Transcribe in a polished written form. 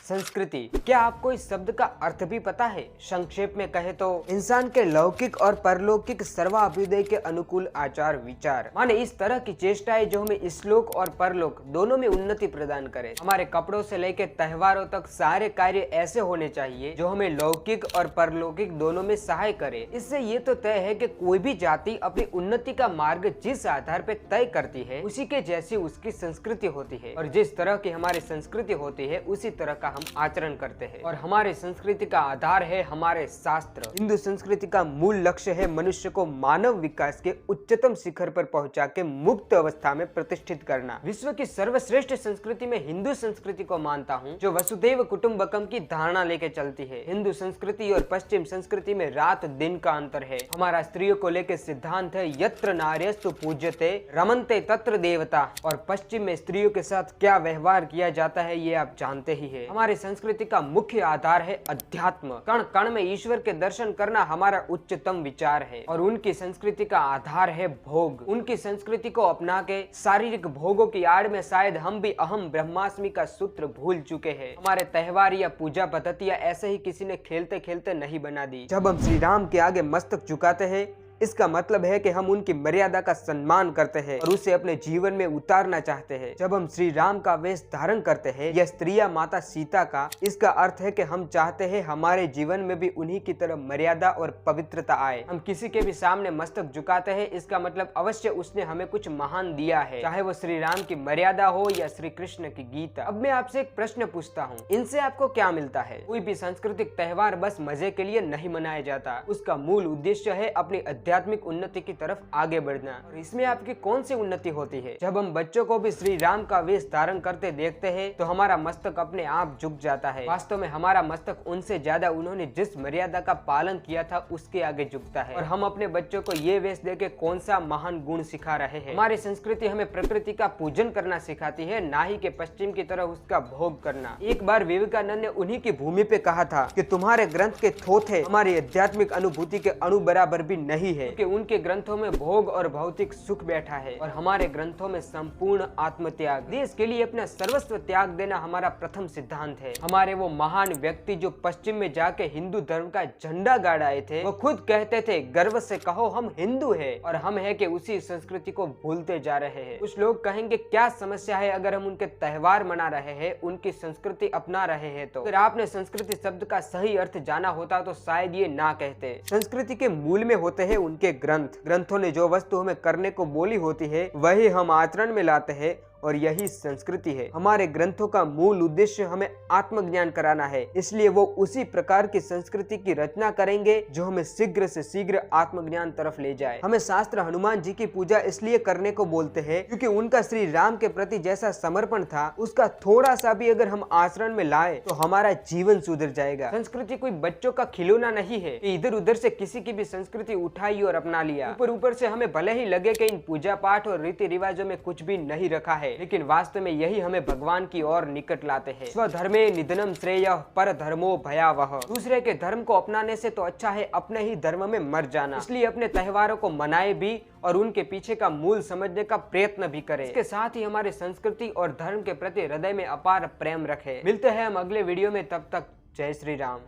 संस्कृति, क्या आपको इस शब्द का अर्थ भी पता है? संक्षेप में कहे तो इंसान के लौकिक और परलौकिक सर्वाभ्युदय के अनुकूल आचार विचार, माने इस तरह की चेष्टाएं जो हमें इस्लोक और परलोक दोनों में उन्नति प्रदान करे। हमारे कपड़ों से लेकर त्योहारों तक सारे कार्य ऐसे होने चाहिए जो हमें लौकिक और परलौकिक दोनों में सहाय करे। इससे ये तो तय है कि कोई भी जाति अपनी उन्नति का मार्ग जिस आधार पर तय करती है उसी के जैसी उसकी संस्कृति होती है, और जिस तरह की हमारी संस्कृति होती है उसी तरह का हम आचरण करते हैं। और हमारी संस्कृति का आधार है हमारे शास्त्र। हिंदू संस्कृति का मूल लक्ष्य है मनुष्य को मानव विकास के उच्चतम शिखर पर पहुंचा के मुक्त अवस्था में प्रतिष्ठित करना। विश्व की सर्वश्रेष्ठ संस्कृति में हिंदू संस्कृति को मानता हूँ, जो वसुधैव कुटुंबकम की धारणा लेके चलती है। हिंदू संस्कृति और पश्चिम संस्कृति में रात दिन का अंतर है। हमारा स्त्रियों को लेकर सिद्धांत है यत्र नार्यस्तु पूज्यते रमन्ते तत्र देवता, और पश्चिम में स्त्रियों के साथ क्या व्यवहार किया जाता है ये आप जानते ही है। हमारी संस्कृति का मुख्य आधार है अध्यात्म। कण कण में ईश्वर के दर्शन करना हमारा उच्चतम विचार है। और उनकी संस्कृति का आधार है भोग। उनकी संस्कृति को अपना के शारीरिक भोगों की आड़ में शायद हम भी अहम ब्रह्मास्मि का सूत्र भूल चुके हैं। हमारे त्योहार या पूजा पद्धतियां ऐसे ही किसी ने खेलते खेलते नहीं बना दी। जब हम श्री राम के आगे मस्तक झुकाते हैं, इसका मतलब है कि हम उनकी मर्यादा का सम्मान करते हैं और उसे अपने जीवन में उतारना चाहते हैं। जब हम श्री राम का वेश धारण करते हैं या स्त्रियां माता सीता का, इसका अर्थ है कि हम चाहते हैं हमारे जीवन में भी उन्हीं की तरह मर्यादा और पवित्रता आए। हम किसी के भी सामने मस्तक झुकाते हैं, इसका मतलब अवश्य उसने हमें कुछ महान दिया है, चाहे वो श्री राम की मर्यादा हो या श्री कृष्ण की गीता। अब मैं आपसे एक प्रश्न पूछता हूँ, इनसे आपको क्या मिलता है? कोई भी सांस्कृतिक त्योहार बस मजे के लिए नहीं मनाया जाता। उसका मूल उद्देश्य है अपनी आध्यात्मिक उन्नति की तरफ आगे बढ़ना। और इसमें आपकी कौन सी उन्नति होती है? जब हम बच्चों को भी श्री राम का वेश धारण करते देखते हैं तो हमारा मस्तक अपने आप झुक जाता है। वास्तव में हमारा मस्तक उनसे ज्यादा उन्होंने जिस मर्यादा का पालन किया था उसके आगे झुकता है। और हम अपने बच्चों को ये वेश देके कौन सा महान गुण सिखा रहे हैं? हमारी संस्कृति हमें प्रकृति का पूजन करना सिखाती है, ना ही के पश्चिम की तरह उसका भोग करना। एक बार विवेकानंद ने उन्हीं की भूमि पे कहा था कि तुम्हारे ग्रंथ के थोथे हमारी आध्यात्मिक अनुभूति के अणु बराबर भी नहीं है, क्योंकि उनके ग्रंथों में भोग और भौतिक सुख बैठा है और हमारे ग्रंथों में संपूर्ण आत्मत्याग, देश के लिए अपना सर्वस्व त्याग देना हमारा प्रथम सिद्धांत है। हमारे वो महान व्यक्ति जो पश्चिम में जाके हिंदू धर्म का झंडा गाड़ आए थे, वो खुद कहते थे गर्व से कहो हम हिंदू है, और हम है कि उसी संस्कृति को भूलते जा रहे हैं। कुछ लोग कहेंगे क्या समस्या है अगर हम उनके त्योहार मना रहे हैं, उनकी संस्कृति अपना रहे हैं तो? अगर आपने संस्कृति शब्द का सही अर्थ जाना होता तो शायद ये ना कहते। संस्कृति के मूल में होते हैं उनके ग्रंथों ने जो वस्तु हमें करने को बोली होती है वही हम आचरण में लाते हैं, और यही संस्कृति है। हमारे ग्रंथों का मूल उद्देश्य हमें आत्मज्ञान कराना है, इसलिए वो उसी प्रकार की संस्कृति की रचना करेंगे जो हमें शीघ्र से शीघ्र आत्मज्ञान तरफ ले जाए। हमें शास्त्र हनुमान जी की पूजा इसलिए करने को बोलते हैं क्योंकि उनका श्री राम के प्रति जैसा समर्पण था उसका थोड़ा सा भी अगर हम आचरण में लाए तो हमारा जीवन सुधर जाएगा। संस्कृति कोई बच्चों का खिलौना नहीं है कि इधर उधर से किसी की भी संस्कृति उठाई और अपना लिया। ऊपर से हमें भले ही लगे कि इन पूजा पाठ और रीति रिवाजों में कुछ भी नहीं रखा है, लेकिन वास्तव में यही हमें भगवान की ओर निकट लाते हैं। स्वधर्मे निधनम श्रेयः पर धर्मो भयावह। दूसरे के धर्म को अपनाने से तो अच्छा है अपने ही धर्म में मर जाना। इसलिए अपने त्योहारों को मनाए भी और उनके पीछे का मूल समझने का प्रयत्न भी करें। इसके साथ ही हमारी संस्कृति और धर्म के प्रति हृदय में अपार प्रेम रखें। मिलते हैं हम अगले वीडियो में, तब तक जय श्री राम।